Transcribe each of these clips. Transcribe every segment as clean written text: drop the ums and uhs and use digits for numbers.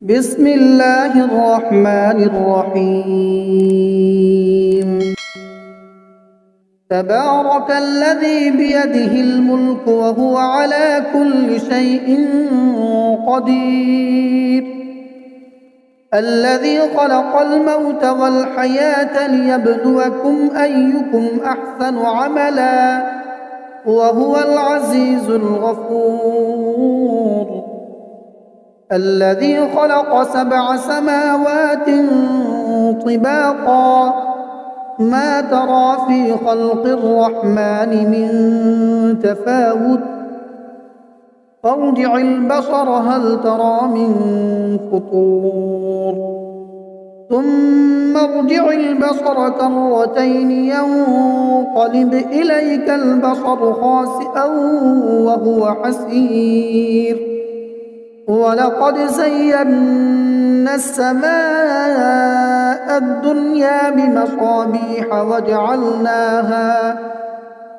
بسم الله الرحمن الرحيم. تبارك الذي بيده الملك وهو على كل شيء قدير، الذي خلق الموت والحياة ليبلوكم أيكم أحسن عملا وهو العزيز الغفور، الذي خلق 7 سماوات طباقا ما ترى في خلق الرحمن من تفاوت فارجع البصر هل ترى من فطور ثم ارجع البصر كرتين ينقلب إليك البصر خاسئا وهو حسير، ولقد زينا السماء الدنيا بمصابيح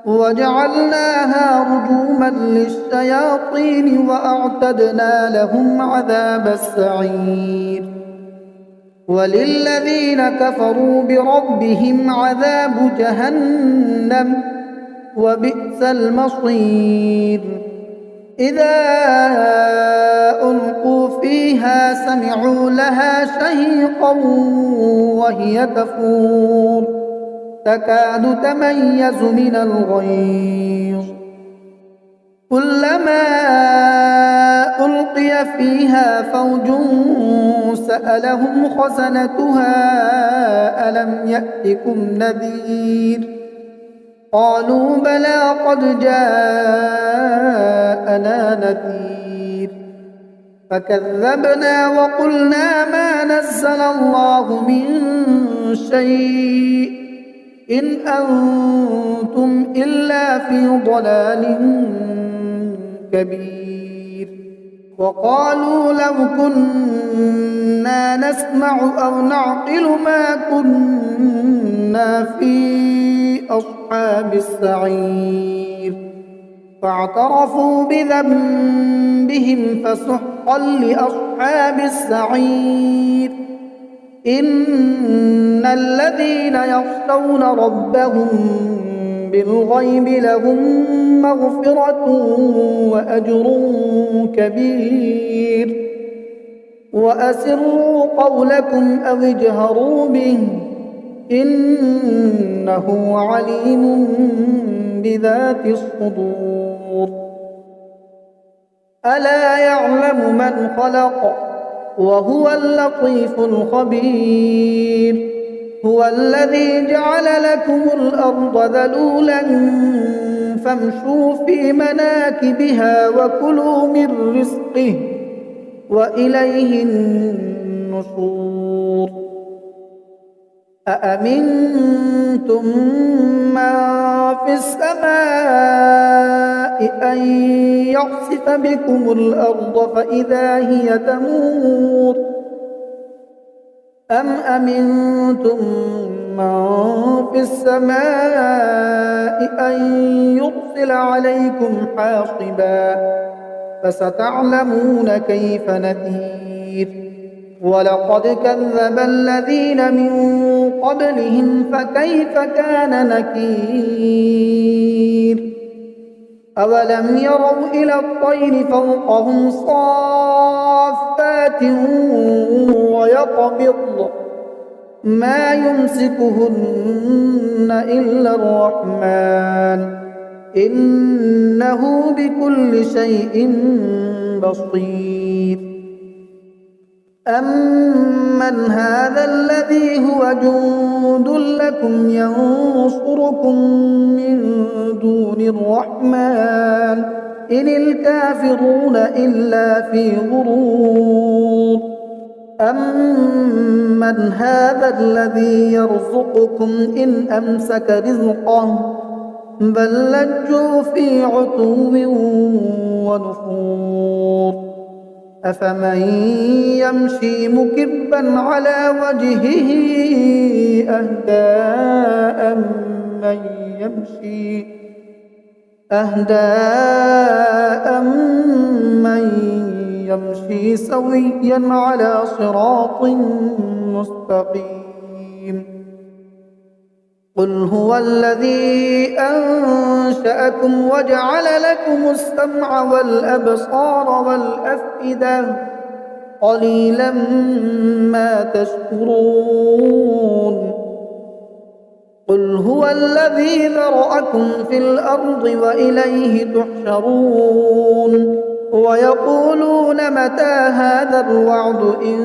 وجعلناها رجوما للشياطين وأعتدنا لهم عذاب السعير، وللذين كفروا بربهم عذاب جهنم وبئس المصير. إذا ألقوا فيها سمعوا لها شهيقا وهي تفور تكاد تميز من الغيظ، كلما ألقي فيها فوج سألهم خزنتها ألم يأتكم نذير، قالوا بلى قد جاءنا نذير، فكذبنا وقلنا ما نزل الله من شيء إن أنتم إلا في ضلال كبير، وقالوا لو كنا نسمع أو نعقل ما كنا في أصحاب السعير، فاعترفوا بذنبهم فسحقا لأصحاب السعير. إن الذين يخشون ربهم بالغيب لهم مغفرة وأجر كبير، وأسروا قولكم أو اجهروا به إنه عليم بذات الصدور. ألا يعلم من خلق وهو اللطيف الخبير، هو الذي جعل لكم الأرض ذلولا فامشوا في مناكبها وكلوا من رزقه وإليه النشور. أأمنتم من في السماء أن يخسف بكم الأرض فإذا هي تمور، أم أمنتم من في السماء أن يرسل عليكم حاصبا فستعلمون كيف نذير. ولقد كذب الذين من قبلهم فكيف كان نكير. أولم يروا إلى الطير فوقهم صافات ويقبضن ما يمسكهن إلا الرحمن إنه بكل شيء بصير. أمن هذا الذي هو جند لكم ينصركم من دون الرحمن إن الكافرون إلا في غرور. أمن هذا الذي يرزقكم إن أمسك رزقه بل لجوا في عتو ونفور. أفمن يمشي مكبا على وجهه أهدى أمن يمشي سويا على صراط مستقيم. قل هو الذي أنشأكم وجعل لكم السمع والأبصار والأفئدة قليلا ما تشكرون. قل هو الذي ذرأكم في الأرض وإليه تحشرون. ويقولون متى هذا الوعد إن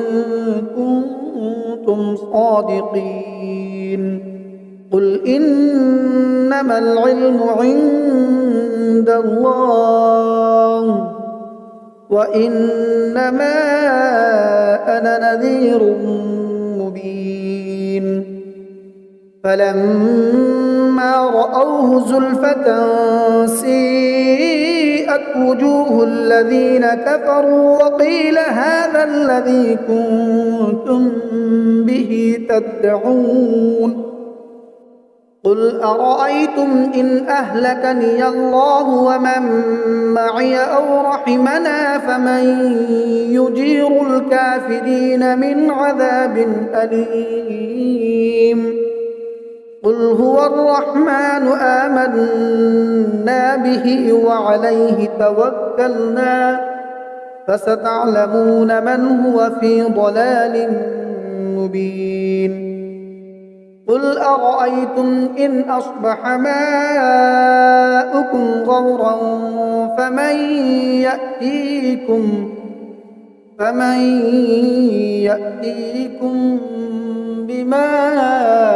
كنتم صادقين. قل إنما العلم عند الله وإنما أنا نذير مبين. فلما رأوه زلفة سيئت وجوه الذين كفروا وقيل هذا الذي كنتم به تدعون. قل أرأيتم إن أهلكني الله ومن معي أو رحمنا فمن يجير الكافرين من عذاب أليم. قل هو الرحمن آمنا به وعليه توكلنا فستعلمون من هو في ضلال مبين. قل أرأيتم إن أصبح ماؤكم غورا فمن يأتيكم بماء